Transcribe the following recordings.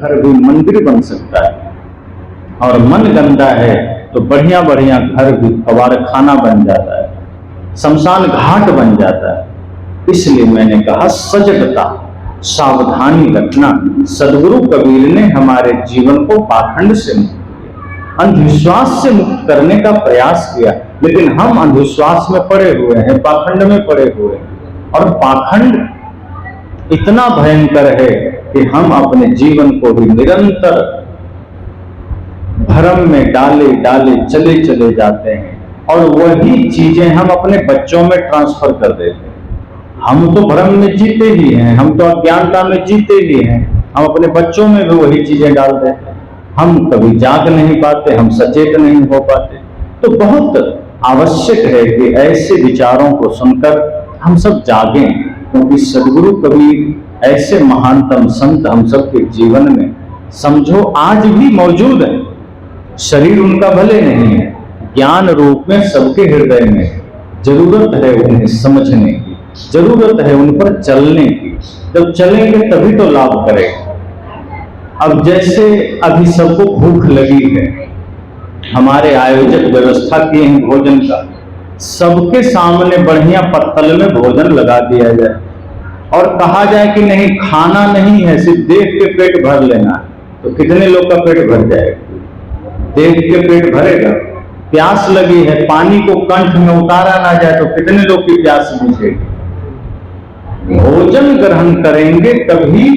घर भी मंदिर बन सकता है, और मन गंदा है तो बढ़िया बढ़िया घर भी कबाड़खाना बन जाता है, शमशान घाट बन जाता है। इसलिए मैंने कहा सजगता, सावधानी रखना। सदगुरु कबीर ने हमारे जीवन को पाखंड से मुक्त किया, अंधविश्वास से मुक्त करने का प्रयास किया, लेकिन हम अंधविश्वास में पड़े हुए हैं, पाखंड में पड़े हुए हैं। और पाखंड इतना भयंकर है कि हम अपने जीवन को भी निरंतर भ्रम में डाले डाले चले चले जाते हैं, और वही चीजें हम अपने बच्चों में ट्रांसफर कर देते हैं। हम तो भ्रम में जीते ही हैं, हम तो अज्ञानता में जीते ही हैं, हम अपने बच्चों में भी वही चीजें डाल देते हैं। हम कभी जाग नहीं पाते, हम सचेत नहीं हो पाते। तो बहुत आवश्यक है कि ऐसे विचारों को सुनकर हम सब जागें, क्योंकि सदगुरु कबीर ऐसे महानतम संत हम सबके जीवन में समझो आज भी मौजूद है। शरीर उनका भले नहीं है, ज्ञान रूप में सबके हृदय में। जरूरत है उन्हें समझने की, जरूरत है उन पर चलने की। जब चलेंगे तभी तो लाभ करेगा। अब जैसे अभी सबको भूख लगी है, हमारे आयोजक व्यवस्था किए हैं भोजन का, सबके सामने बढ़िया पत्तल में भोजन लगा दिया जाए और कहा जाए कि नहीं खाना नहीं है, सिर्फ देख के पेट भर लेना है, तो कितने लोग का पेट भर जाएगा? देख के पेट भरेगा। प्यास लगी है, पानी को कंठ में उतारा ना जाए तो कितने लोग की प्यास बुझेगी? भोजन ग्रहण करेंगे तभी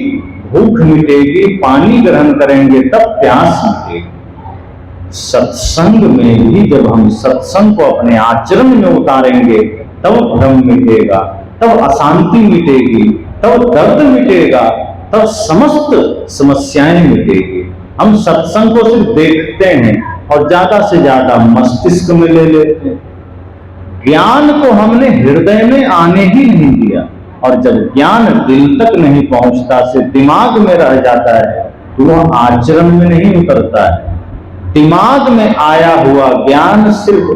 भूख मिटेगी, पानी ग्रहण करेंगे तब प्यास मिटेगी। सत्संग में भी जब हम सत्संग को अपने आचरण में उतारेंगे तब भ्रम मिटेगा, तब अशांति मिटेगी, तब दर्द मिटेगा, तब समस्त समस्याएं मिटेगी। हम सत्संग को सिर्फ देखते हैं और ज्यादा से ज्यादा मस्तिष्क में ले लेते हैं। ज्ञान को हमने हृदय में आने ही नहीं दिया, और जब ज्ञान दिल तक नहीं पहुंचता, से दिमाग में रह जाता है, तो वह आचरण में नहीं उतरता है। दिमाग में आया हुआ ज्ञान सिर्फ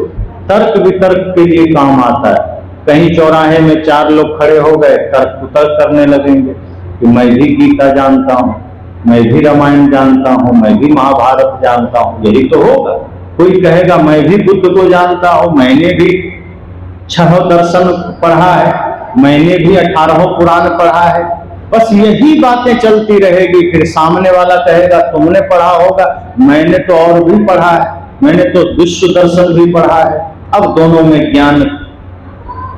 तर्क वितर्क के लिए काम आता है। कहीं चौराहे में 4 लोग खड़े हो गए, तर्क वितर्क करने लगेंगे कि मैं भी गीता जानता हूं, मैं भी रामायण जानता हूं, मैं भी महाभारत जानता हूं, यही तो होगा। कोई कहेगा मैं भी बुद्ध को जानता हूं, मैंने भी 6 दर्शन पढ़ा है, मैंने भी 18 पुराण पढ़ा है। बस यही बातें चलती रहेगी। फिर सामने वाला कहेगा तुमने पढ़ा होगा, मैंने तो और भी पढ़ा है, मैंने तो विश्व दर्शन भी पढ़ा है। अब दोनों में ज्ञान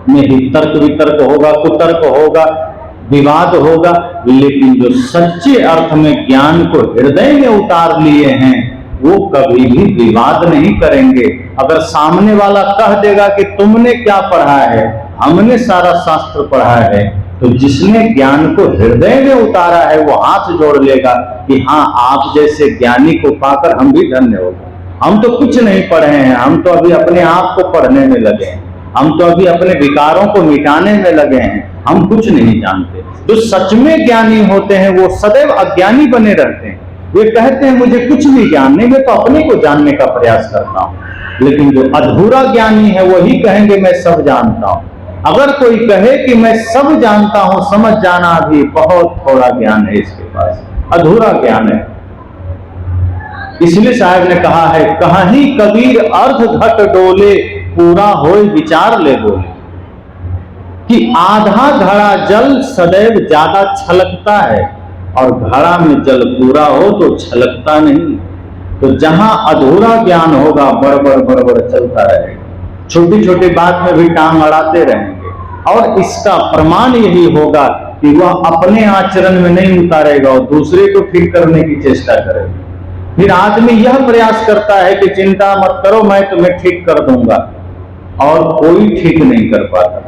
में ही तर्क वितर्क होगा, कुतर्क होगा, विवाद होगा। लेकिन जो सच्चे अर्थ में ज्ञान को हृदय में उतार लिए हैं, वो कभी भी विवाद नहीं करेंगे। अगर सामने वाला कह देगा कि तुमने क्या पढ़ा है, हमने सारा शास्त्र पढ़ा है, तो जिसने ज्ञान को हृदय में उतारा है वो हाथ जोड़ लेगा कि हाँ, आप जैसे ज्ञानी को पाकर हम भी धन्य हो गए। हम तो कुछ नहीं पढ़े हैं, हम तो अभी अपने आप को पढ़ने में लगे हैं, हम तो अभी अपने विकारों को मिटाने में लगे हैं, हम कुछ नहीं जानते। जो सच में ज्ञानी होते हैं वो सदैव अज्ञानी बने रहते हैं। वे कहते हैं मुझे कुछ भी ज्ञान नहीं, मैं तो अपने को जानने का प्रयास करता हूं। लेकिन जो अधूरा ज्ञानी है वही कहेंगे मैं सब जानता हूं। अगर कोई कहे कि मैं सब जानता हूं, समझ जाना भी बहुत थोड़ा ज्ञान है इसके पास, अधूरा ज्ञान है। इसलिए साहब ने कहा है कहानी कबीर अर्ध घट डोले, पूरा होए विचार ले बोले, कि आधा घड़ा जल सदैव ज्यादा छलकता है और घड़ा में जल पूरा हो तो छलकता नहीं। तो जहां अधूरा ज्ञान होगा बड़बड़ बड़बड़ चलता रहेगा, छोटी छोटी बात में भी टांग अड़ाते रहेंगे। और इसका प्रमाण यही होगा कि वह अपने आचरण में नहीं उतारेगा और दूसरे को ठीक करने की चेष्टा करेगा। फिर आदमी यह प्रयास करता है कि चिंता मत करो, मैं तुम्हें ठीक कर दूंगा, और कोई ठीक नहीं कर पाता।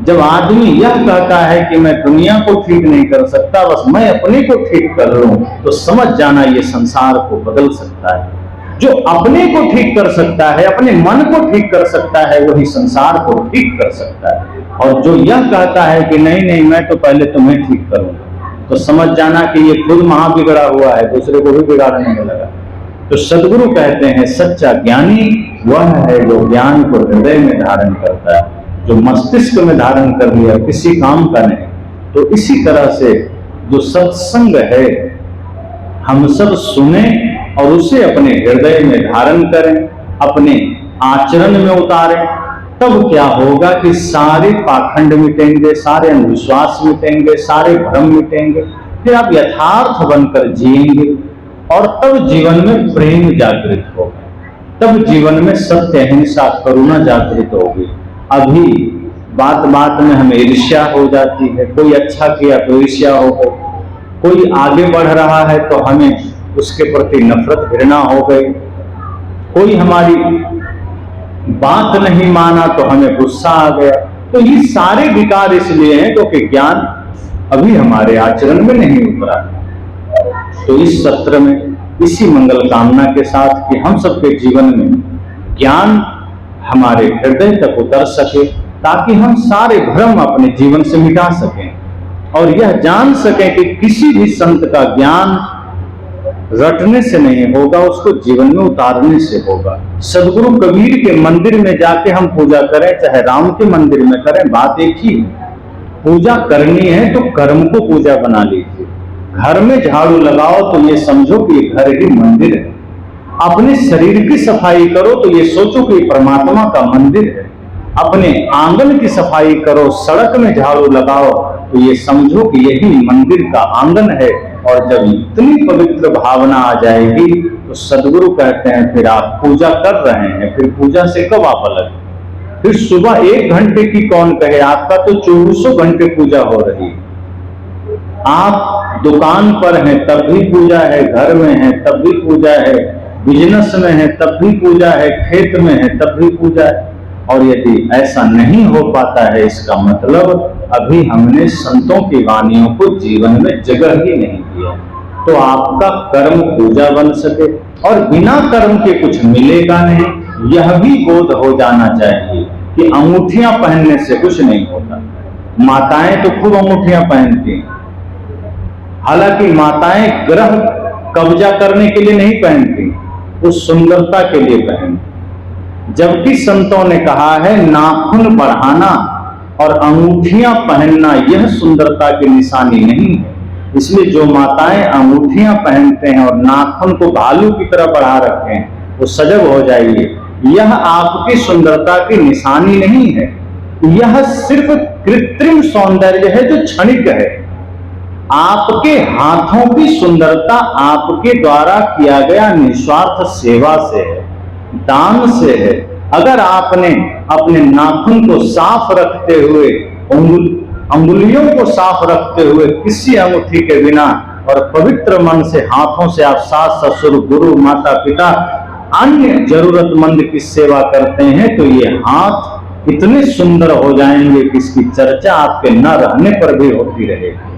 जब आदमी यह कहता है कि मैं दुनिया को ठीक नहीं कर सकता, बस मैं अपने को ठीक कर लूं, तो समझ जाना ये संसार को बदल सकता है। जो अपने को ठीक कर सकता है, अपने मन को ठीक कर सकता है, वही संसार को ठीक कर सकता है। और जो यह कहता है कि नहीं नहीं मैं तो पहले तुम्हें ठीक करूंगा, तो समझ जाना कि ये खुद महाबिगड़ा हुआ है, दूसरे को भी बिगाड़ने में लगा। तो सदगुरु कहते हैं सच्चा ज्ञानी वह है जो ज्ञान को हृदय में धारण करता है, जो मस्तिष्क में धारण कर लिया किसी काम का नहीं। तो इसी तरह से जो सत्संग है हम सब सुने और उसे अपने हृदय में धारण करें, अपने आचरण में उतारें, तब क्या होगा कि सारे पाखंड मिटेंगे, सारे अंधविश्वास मिटेंगे, सारे भ्रम मिटेंगे, फिर आप यथार्थ बनकर जिएंगे और तब जीवन में प्रेम जागृत होगा, तब जीवन में सत्य, अहिंसा, करुणा जागृत होगी। अभी बात बात में हमें ईर्ष्या हो जाती है, कोई अच्छा किया तो ईर्ष्या हो गई, कोई आगे बढ़ रहा है तो हमें उसके प्रति नफरत, घृणा हो गई, कोई हमारी बात नहीं माना तो हमें गुस्सा आ गया। तो ये सारे विकार इसलिए हैं क्योंकि ज्ञान अभी हमारे आचरण में नहीं उतरा। तो इस सत्र में इसी मंगल कामना के साथ कि हम सबके जीवन में ज्ञान हमारे हृदय तक उतर सके, ताकि हम सारे भ्रम अपने जीवन से मिटा सकें और यह जान सकें कि किसी भी संत का ज्ञान रटने से नहीं होगा, उसको जीवन में उतारने से होगा। सदगुरु कबीर के मंदिर में जाके हम पूजा करें, चाहे राम के मंदिर में करें, बात एक ही है। पूजा करनी है तो कर्म को पूजा बना लीजिए। घर में झाड़ू लगाओ तो ये समझो कि ये घर ही मंदिर है। अपने शरीर की सफाई करो तो ये सोचो कि ये परमात्मा का मंदिर है। अपने आंगन की सफाई करो, सड़क में झाड़ू लगाओ तो ये समझो कि यही मंदिर का आंगन है। और जब इतनी पवित्र भावना आ जाएगी तो सदगुरु कहते हैं फिर आप पूजा कर रहे हैं, फिर पूजा से कब आप अलग। फिर सुबह 1 घंटे की कौन कहे, आपका तो 24 घंटे पूजा हो रही है। आप दुकान पर हैं तब भी पूजा है, घर में हैं तब भी पूजा है, बिजनेस में है तब भी पूजा है, खेत में है तब भी पूजा है। और यदि ऐसा नहीं हो पाता है, इसका मतलब अभी हमने संतों की वाणियों को जीवन में जगह ही नहीं दिया। तो आपका कर्म पूजा बन सके और बिना कर्म के कुछ मिलेगा नहीं, यह भी बोध हो जाना चाहिए कि अंगूठियां पहनने से कुछ नहीं होता। माताएं तो खूब अंगूठियां पहनती हैं, हालांकि माताएं ग्रह कब्जा करने के लिए नहीं पहनती, वो सुंदरता के लिए पहनती। जबकि संतों ने कहा है नाखून बढ़ाना और अंगूठियां पहनना यह सुंदरता की निशानी नहीं है। इसलिए जो माताएं अंगूठियां पहनते हैं और नाखून को भालू की तरह बढ़ा रखे हैं, वो सजग हो जाइए, यह आपकी सुंदरता की निशानी नहीं है। यह सिर्फ कृत्रिम सौंदर्य है जो क्षणिक है। आपके हाथों की सुंदरता आपके द्वारा किया गया निस्वार्थ सेवा से है, दान से है। अगर आपने अपने नाखून को साफ रखते हुए, अंगुलियों को साफ रखते हुए, किसी अंगूठी के बिना और पवित्र मन से हाथों से आप सास ससुर, गुरु, माता पिता, अन्य जरूरतमंद की सेवा करते हैं, तो ये हाथ इतने सुंदर हो जाएंगे कि इसकी चर्चा आपके न रहने पर भी होती रहेगी।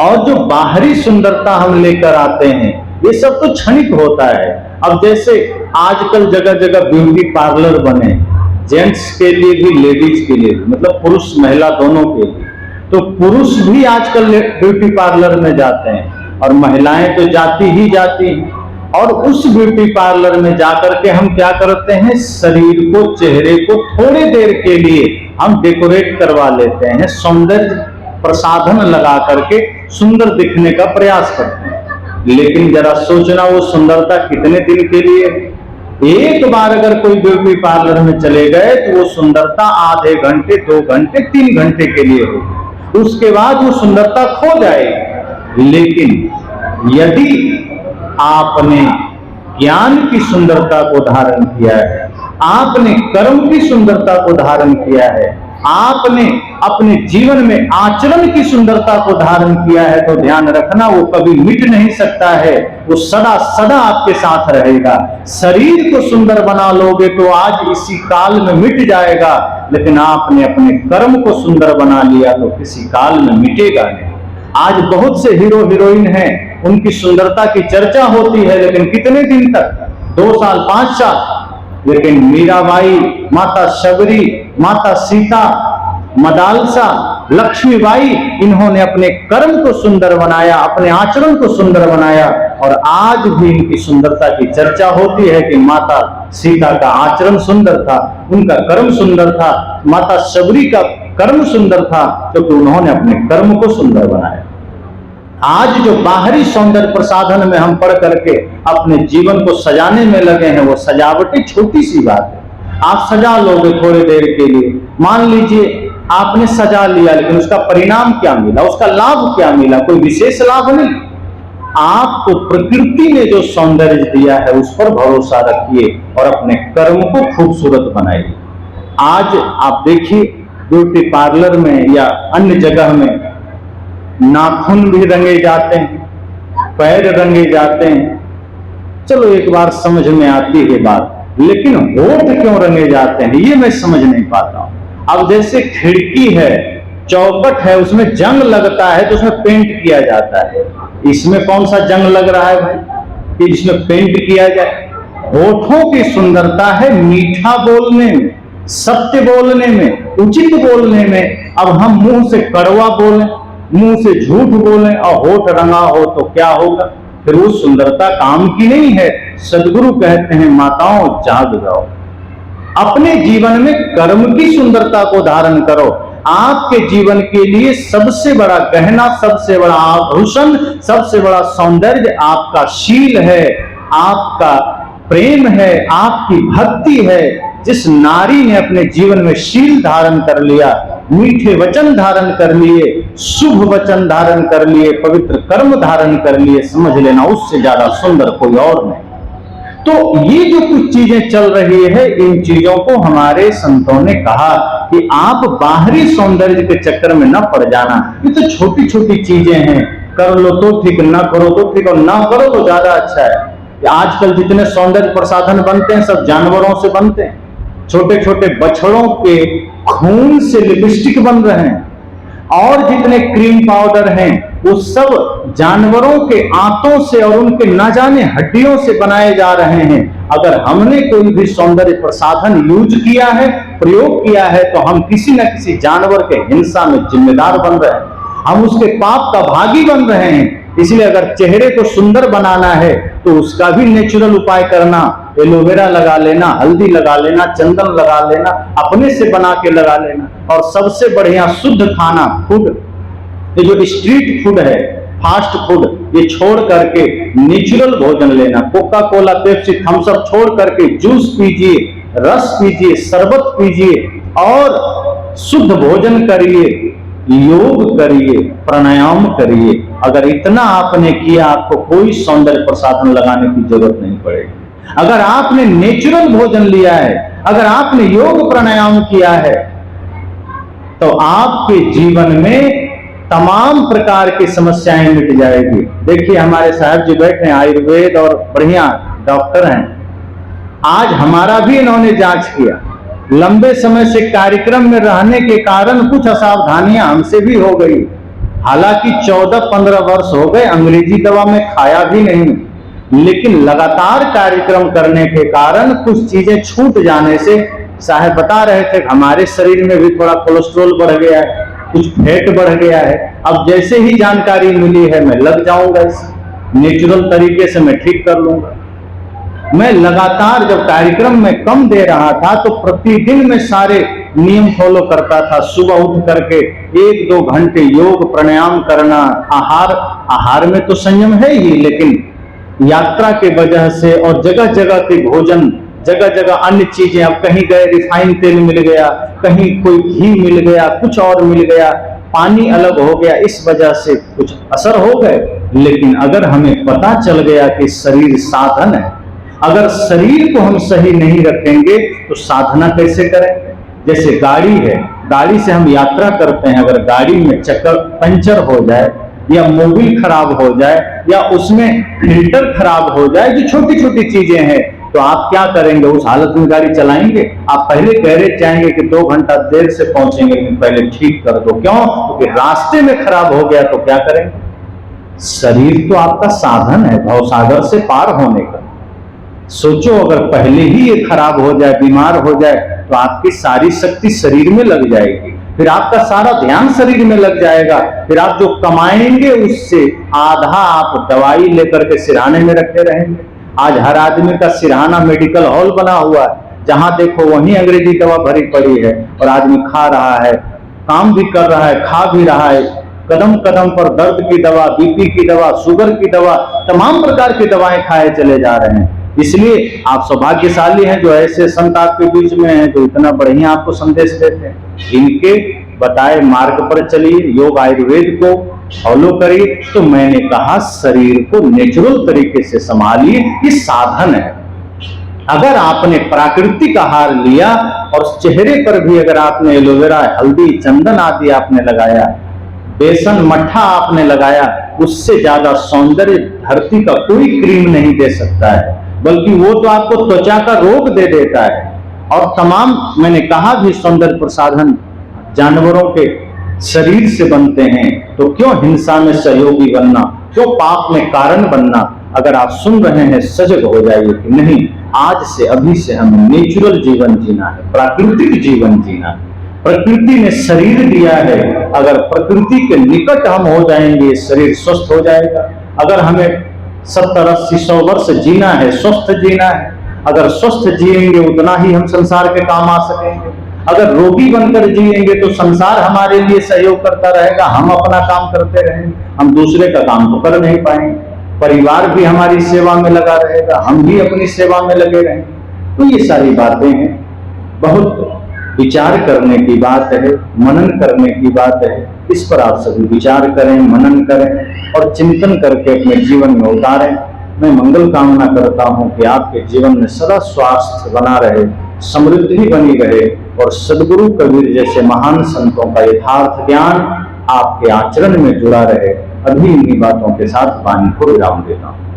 और जो बाहरी सुंदरता हम लेकर आते हैं, ये सब तो क्षणिक होता है। अब जैसे आजकल जगह जगह ब्यूटी पार्लर बने, जेंट्स के लिए भी, लेडीज के लिए भी, मतलब पुरुष महिला दोनों के लिए। तो पुरुष भी आजकल ब्यूटी पार्लर में जाते हैं और महिलाएं तो जाती ही जाती हैं। और उस ब्यूटी पार्लर में जाकर के हम क्या करते हैं, शरीर को, चेहरे को थोड़ी देर के लिए हम डेकोरेट करवा लेते हैं, सौंदर्य प्रसाधन लगा करके सुंदर दिखने का प्रयास करते हैं। लेकिन जरा सोचना, वो सुंदरता कितने दिन के लिए। एक बार अगर कोई ब्यूटी पार्लर में चले गए तो वो सुंदरता आधे घंटे, 2 घंटे, 3 घंटे के लिए होगी, उसके बाद वो सुंदरता खो जाएगी। लेकिन यदि आपने ज्ञान की सुंदरता को धारण किया है, आपने कर्म की सुंदरता को धारण किया है, आपने अपने जीवन में आचरण की सुंदरता को धारण किया है, तो ध्यान रखना वो कभी मिट नहीं सकता है, वो सदा सदा आपके साथ रहेगा। शरीर को सुंदर बना लोगे तो आज इसी काल में मिट जाएगा, लेकिन आपने अपने कर्म को सुंदर बना लिया तो किसी काल में मिटेगा नहीं। आज बहुत से हीरो हीरोइन हैं, उनकी सुंदरता की चर्चा होती है, लेकिन कितने दिन तक, 2 साल, 5 साल। लेकिन मीराबाई, माता शबरी, माता सीता, मदालसा, लक्ष्मीबाई, इन्होंने अपने कर्म को सुंदर बनाया, अपने आचरण को सुंदर बनाया, और आज भी इनकी सुंदरता की चर्चा होती है कि माता सीता का आचरण सुंदर था, उनका कर्म सुंदर था, माता शबरी का कर्म सुंदर था, क्योंकि उन्होंने अपने कर्म को सुंदर बनाया। आज जो बाहरी सौंदर्य प्रसाधन में हम पढ़ करके अपने जीवन को सजाने में लगे हैं, वो सजावटें छोटी सी बात है। आप सजा लोगे थोड़ी देर के लिए, मान लीजिए आपने सजा लिया, लेकिन उसका परिणाम क्या मिला, उसका लाभ क्या मिला? कोई विशेष लाभ नहीं। आपको प्रकृति ने जो सौंदर्य दिया है उस पर भरोसा रखिए और अपने कर्म को खूबसूरत बनाइए। आज आप देखिए ब्यूटी पार्लर में या अन्य जगह में नाखून भी रंगे जाते हैं, पैर रंगे जाते हैं, चलो एक बार समझ में आती है बात, लेकिन होठ क्यों रंगे जाते हैं ये मैं समझ नहीं पाता हूं। अब जैसे खिड़की है, चौखट है, उसमें जंग लगता है तो उसमें पेंट किया जाता है। इसमें कौन सा जंग लग रहा है भाई कि जिसमें पेंट किया जाए? होठों की सुंदरता है मीठा बोलने में, सत्य बोलने में, उचित बोलने में। अब हम मुंह से कड़वा बोलें, मुंह से झूठ बोलें और होठ रंगा हो तो क्या होगा? फिर वो सुंदरता काम की नहीं है। सदगुरु कहते हैं माताओं जाग जाओ, अपने जीवन में कर्म की सुंदरता को धारण करो। आपके जीवन के लिए सबसे बड़ा गहना, सबसे बड़ा आभूषण, सबसे बड़ा सौंदर्य आपका शील है, आपका प्रेम है, आपकी भक्ति है। जिस नारी ने अपने जीवन में शील धारण कर लिया, मीठे वचन धारण कर लिए, शुभ वचन धारण कर लिए, पवित्र कर्म धारण कर लिए, समझ लेना उससे ज्यादा सुंदर कोई और नहीं। तो ये जो कुछ चीजें चल रही है, इन चीजों को हमारे संतों ने कहा कि आप बाहरी सौंदर्य के चक्कर में न पड़ जाना। ये तो छोटी छोटी चीजें हैं, कर लो तो ठीक, ना करो तो ठीक, और ना करो तो ज्यादा अच्छा है। आजकल जितने सौंदर्य प्रसाधन बनते हैं सब जानवरों से बनते हैं। छोटे छोटे बछड़ों के खून से लिपस्टिक बन रहे हैं, और जितने क्रीम पाउडर हैं वो सब जानवरों के आंतों से और उनके न जाने हड्डियों से बनाए जा रहे हैं। अगर हमने कोई भी सौंदर्य प्रसाधन यूज किया है, प्रयोग किया है, तो हम किसी न किसी जानवर के हिंसा में जिम्मेदार बन रहे हैं, हम उसके पाप का भागी बन रहे हैं। इसलिए अगर चेहरे को सुंदर बनाना है तो उसका भी नेचुरल उपाय करना, एलोवेरा लगा लेना, हल्दी लगा लेना, चंदन लगा लेना, अपने से बना के लगा लेना, और सबसे बढ़िया शुद्ध खाना, फूड, ये जो स्ट्रीट फूड है, फास्ट फूड, ये छोड़ करके नेचुरल भोजन लेना। Coca, Pepsi, Thums Up छोड़ करके जूस पीजिए, रस पीजिए, शरबत पीजिए और शुद्ध भोजन करिए, योग करिए, प्राणायाम करिए। अगर इतना आपने किया, आपको कोई सौंदर्य प्रसाधन लगाने की जरूरत नहीं पड़ेगी। अगर आपने नेचुरल भोजन लिया है, अगर आपने योग प्राणायाम किया है, तो आपके जीवन में तमाम प्रकार की समस्याएं मिट जाएगी। देखिए हमारे साहब जी बैठे हैं, आयुर्वेद और बढ़िया डॉक्टर हैं। आज हमारा भी इन्होंने जांच किया। लंबे समय से कार्यक्रम में रहने के कारण कुछ असावधानियां हमसे भी हो गई। हालांकि 14-15 वर्ष हो गए, अंग्रेजी दवा में खाया भी नहीं, लेकिन लगातार कार्यक्रम करने के कारण कुछ चीजें छूट जाने से, साहब बता रहे थे हमारे शरीर में भी थोड़ा कोलेस्ट्रॉल बढ़ गया है, कुछ फैट बढ़ गया है। अब जैसे ही जानकारी मिली है मैं लग जाऊंगा, इस नेचुरल तरीके से मैं ठीक कर लूंगा। मैं लगातार जब कार्यक्रम में कम दे रहा था तो प्रतिदिन मैं सारे नियम फॉलो करता था। सुबह उठ करके 1-2 घंटे योग प्राणायाम करना, आहार में तो संयम है ही, लेकिन यात्रा के वजह से और जगह जगह के भोजन, जगह जगह अन्य चीजें, अब कहीं गए रिफाइन तेल मिल गया, कहीं कोई घी मिल गया, कुछ और मिल गया, पानी अलग हो गया, इस वजह से कुछ असर हो गए। लेकिन अगर हमें पता चल गया कि शरीर साधन है, अगर शरीर को हम सही नहीं रखेंगे तो साधना कैसे करेंगे? जैसे गाड़ी है, गाड़ी से हम यात्रा करते हैं, अगर गाड़ी में चक्कर पंचर हो जाए या मोबिल खराब हो जाए या उसमें फिल्टर खराब हो जाए, जो छोटी छोटी चीजें हैं, तो आप क्या करेंगे? उस हालत में गाड़ी चलाएंगे? आप पहले गैरेज जाएंगे कि 2 घंटा देर से पहुंचेंगे, लेकिन पहले ठीक कर दो। क्यों? क्योंकि रास्ते में खराब हो गया तो क्या करेंगे? शरीर तो आपका साधन है भवसागर से पार होने का। सोचो अगर पहले ही ये खराब हो जाए, बीमार हो जाए, तो आपकी सारी शक्ति शरीर में लग जाएगी, फिर आपका सारा ध्यान शरीर में लग जाएगा, फिर आप जो कमाएंगे उससे आधा आप दवाई लेकर के सिरहाने में रखे रहेंगे। आज हर आदमी का सिरहाना मेडिकल हॉल बना हुआ है, जहां देखो वहीं अंग्रेजी दवा भरी पड़ी है और आदमी खा रहा है, काम भी कर रहा है, खा भी रहा है, कदम कदम पर दर्द की दवा, बीपी की दवा, शुगर की दवा, तमाम प्रकार की दवाएं खाए चले जा रहे हैं। इसलिए आप सौभाग्यशाली हैं जो ऐसे संत आपके बीच में हैं जो इतना बढ़िया आपको संदेश देते हैं। इनके बताए मार्ग पर चलिए, योग आयुर्वेद को फॉलो करिए। तो मैंने कहा शरीर को नेचुरल तरीके से संभालिए, ये साधन है। अगर आपने प्राकृतिक आहार लिया और चेहरे पर भी अगर आपने एलोवेरा, हल्दी, चंदन आदि आपने लगाया, बेसन मट्ठा आपने लगाया, उससे ज्यादा सौंदर्य धरती का कोई क्रीम नहीं दे सकता है, बल्कि वो तो आपको त्वचा का रोग दे देता है। और तमाम मैंने कहा भी सौंदर्य प्रसाधन जानवरों के शरीर से बनते हैं, तो क्यों हिंसा में सहयोगी बनना, क्यों पाप में कारण बनना। अगर आप सुन रहे हैं सजग हो जाइए कि नहीं, आज से अभी से हमें नेचुरल जीवन जीना है, प्राकृतिक जीवन जीना है। प्रकृति ने शरीर दिया है, अगर प्रकृति के निकट हम हो जाएंगे शरीर स्वस्थ हो जाएगा। अगर हमें 70, 80, 100 वर्ष जीना है, स्वस्थ जीना है, अगर स्वस्थ जिएंगे उतना ही हम संसार के काम आ सकेंगे। अगर रोगी बनकर जिएंगे तो संसार हमारे लिए सहयोग करता रहेगा, हम अपना काम करते रहेंगे, हम दूसरे का काम तो कर नहीं पाएंगे। परिवार भी हमारी सेवा में लगा रहेगा, हम भी अपनी सेवा में लगे रहेंगे। तो ये सारी बातें हैं, बहुत विचार करने की बात है, मनन करने की बात है। इस पर आप सभी विचार करें, मनन करें और चिंतन करके अपने जीवन में उतारें। मैं मंगल कामना करता हूं कि आपके जीवन में सदा स्वास्थ्य बना रहे, समृद्धि बनी रहे और सद्गुरु कबीर जैसे महान संतों का यथार्थ ज्ञान आपके आचरण में जुड़ा रहे। अभी इन्हीं बातों के साथ वाणी को विराम देता हूं।